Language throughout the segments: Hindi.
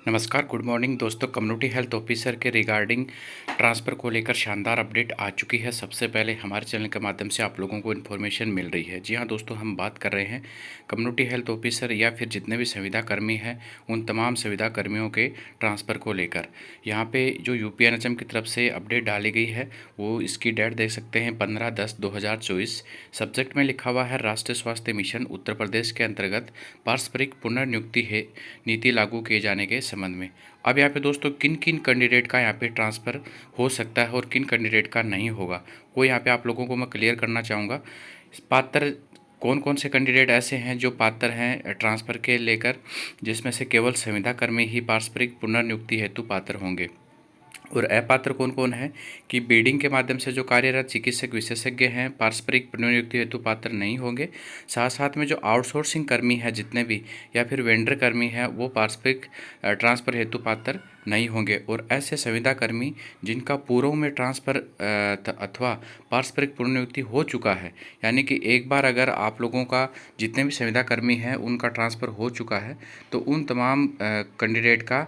नमस्कार, गुड मॉर्निंग दोस्तों। कम्युनिटी हेल्थ ऑफिसर के रिगार्डिंग ट्रांसफ़र को लेकर शानदार अपडेट आ चुकी है। सबसे पहले हमारे चैनल के माध्यम से आप लोगों को इन्फॉर्मेशन मिल रही है। जी हाँ दोस्तों, हम बात कर रहे हैं कम्युनिटी हेल्थ ऑफिसर या फिर जितने भी संविदा कर्मी हैं उन तमाम संविदा कर्मियों के ट्रांसफ़र को लेकर। यहाँ पे जो यूपीएनएचएम की तरफ से अपडेट डाली गई है वो इसकी डेट देख सकते हैं 15/10/2024। सब्जेक्ट में लिखा हुआ है राष्ट्रीय स्वास्थ्य मिशन उत्तर प्रदेश के अंतर्गत पारस्परिक पुनर्नियुक्ति है नीति लागू किए जाने के संबंध में। अब यहाँ पे दोस्तों किन किन कैंडिडेट का यहाँ पे ट्रांसफ़र हो सकता है और किन कैंडिडेट का नहीं होगा, वो यहाँ पे आप लोगों को मैं क्लियर करना चाहूँगा। पात्र कौन कौन से कैंडिडेट ऐसे हैं जो पात्र हैं ट्रांसफ़र के लेकर, जिसमें से केवल संविदा कर्मी ही पारस्परिक पुनर्नियुक्ति हेतु पात्र होंगे। और अपात्र कौन कौन है कि बीडिंग के माध्यम से जो कार्यरत चिकित्सक विशेषज्ञ हैं पारस्परिक पुनर्नियुक्ति हेतु पात्र नहीं होंगे। साथ साथ में जो आउटसोर्सिंग कर्मी है जितने भी या फिर वेंडर कर्मी है वो पारस्परिक ट्रांसफ़र हेतु पात्र नहीं होंगे। और ऐसे संविदा कर्मी जिनका पूर्व में ट्रांसफ़र अथवा पारस्परिक पुनर्नियुक्ति हो चुका है, यानी कि एक बार अगर आप लोगों का जितने भी संविदा कर्मी हैं उनका ट्रांसफ़र हो चुका है तो उन तमाम कैंडिडेट का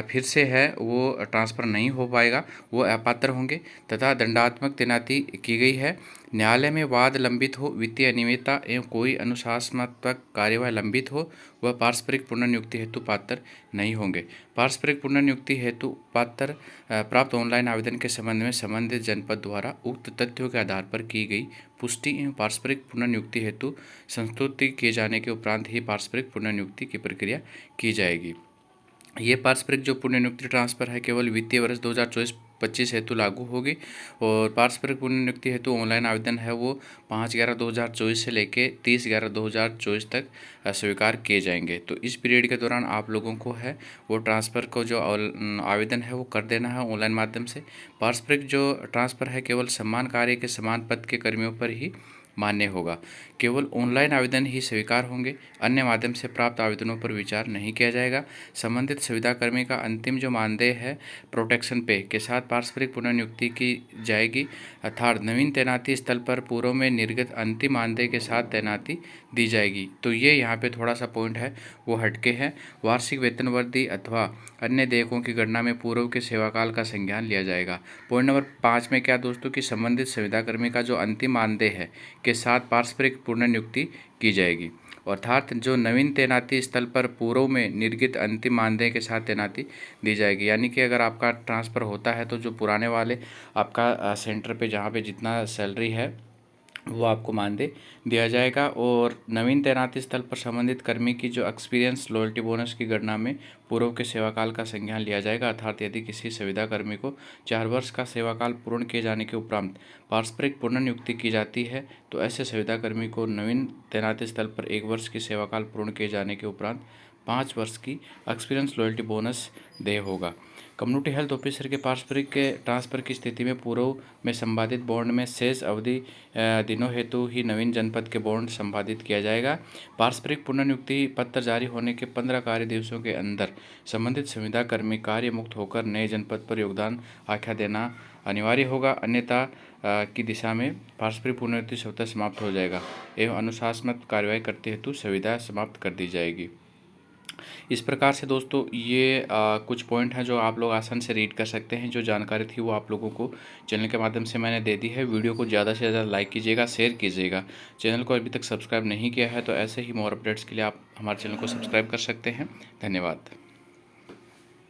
फिर से है वो ट्रांसफ़र नहीं हो पाएगा, वो अपात्र होंगे। तथा दंडात्मक तैनाती की गई है। न्यायालय में वाद लंबित हो, वित्तीय अनियमितता एवं कोई अनुशासनात्मक कार्यवाही लंबित हो, वह पारस्परिक पुनर्नियुक्ति हेतु पात्र नहीं होंगे। पारस्परिक पुनर्नियुक्ति हेतु पात्र प्राप्त ऑनलाइन आवेदन के संबंध में संबंधित जनपद द्वारा उक्त तथ्यों के आधार पर की गई पुष्टि एवं पारस्परिक पुनर्नियुक्ति हेतु संस्तुति किए जाने के उपरांत ही पारस्परिक पुनर्नियुक्ति की प्रक्रिया की जाएगी। ये पारस्परिक जो पुनर्नियुक्ति ट्रांसफ़र है केवल वित्तीय वर्ष 2024-25 हेतु लागू होगी। और पारस्परिक पुनर्नियुक्ति हेतु ऑनलाइन आवेदन है वो 5/11/2024 से लेके 30/11/2024 तक स्वीकार किए जाएंगे। तो इस पीरियड के दौरान आप लोगों को है वो ट्रांसफ़र को जो आवेदन है वो कर देना है ऑनलाइन माध्यम से। पारस्परिक जो ट्रांसफ़र है केवल समान कार्य के समान पद के कर्मियों पर ही मान्य होगा। केवल ऑनलाइन आवेदन ही स्वीकार होंगे, अन्य माध्यम से प्राप्त आवेदनों पर विचार नहीं किया जाएगा। संबंधित संविदा कर्मी का अंतिम जो मानदेय है प्रोटेक्शन पे के साथ पारस्परिक पुनर्नियुक्ति की जाएगी, अर्थात नवीन तैनाती स्थल पर पूर्व में निर्गत अंतिम मानदेय के साथ तैनाती दी जाएगी। तो ये यहाँ पे थोड़ा सा पॉइंट है वो हटके है। वार्षिक वेतन वृद्धि अथवा अन्य देयकों की गणना में पूर्व के सेवाकाल का संज्ञान लिया जाएगा। पॉइंट नंबर 5 में क्या दोस्तों कि संबंधित संविदा कर्मी का जो अंतिम मानदेय है के साथ पारस्परिक पुनर्नियुक्ति की जाएगी, अर्थात जो नवीन तैनाती स्थल पर पूर्व में निर्गत अंतिम मानदेय के साथ तैनाती दी जाएगी। यानी कि अगर आपका ट्रांसफ़र होता है तो जो पुराने वाले आपका सेंटर पे जहाँ पे जितना सैलरी है वो आपको मानदेय दिया जाएगा। और नवीन तैनाती स्थल पर संबंधित कर्मी की जो एक्सपीरियंस लॉयल्टी बोनस की गणना में पूर्व के सेवाकाल का संज्ञान लिया जाएगा, अर्थात यदि किसी संविदा कर्मी को 4 वर्ष का सेवाकाल पूर्ण किए जाने के उपरांत पारस्परिक पुनर्नियुक्ति की जाती है तो ऐसे संविदा कर्मी को नवीन तैनाती स्थल पर 1 वर्ष की सेवाकाल पूर्ण किए जाने के उपरांत 5 वर्ष की एक्सपीरियंस लॉयल्टी बोनस देय होगा। कम्युनिटी हेल्थ ऑफिसर के पारस्परिक के ट्रांसफ़र की स्थिति में पूर्व में संपादित बॉन्ड में शेष अवधि दिनों हेतु ही नवीन जनपद के बॉन्ड संपादित किया जाएगा। पारस्परिक पुनर्नियुक्ति पत्र जारी होने के 15 कार्य दिवसों के अंदर संबंधित संविदा कर्मी कार्य मुक्त होकर नए जनपद पर योगदान आख्या देना अनिवार्य होगा, अन्यथा की दिशा में पारस्परिक पुनर्नियुक्ति स्वतः समाप्त हो जाएगा एवं अनुशासनात्मक कार्यवाही करते हेतु संविदा समाप्त कर दी जाएगी। इस प्रकार से दोस्तों ये कुछ पॉइंट हैं जो आप लोग आसान से रीड कर सकते हैं। जो जानकारी थी वो आप लोगों को चैनल के माध्यम से मैंने दे दी है। वीडियो को ज़्यादा से ज़्यादा लाइक कीजिएगा, शेयर कीजिएगा। चैनल को अभी तक सब्सक्राइब नहीं किया है तो ऐसे ही मोर अपडेट्स के लिए आप हमारे चैनल को सब्सक्राइब कर सकते हैं। धन्यवाद।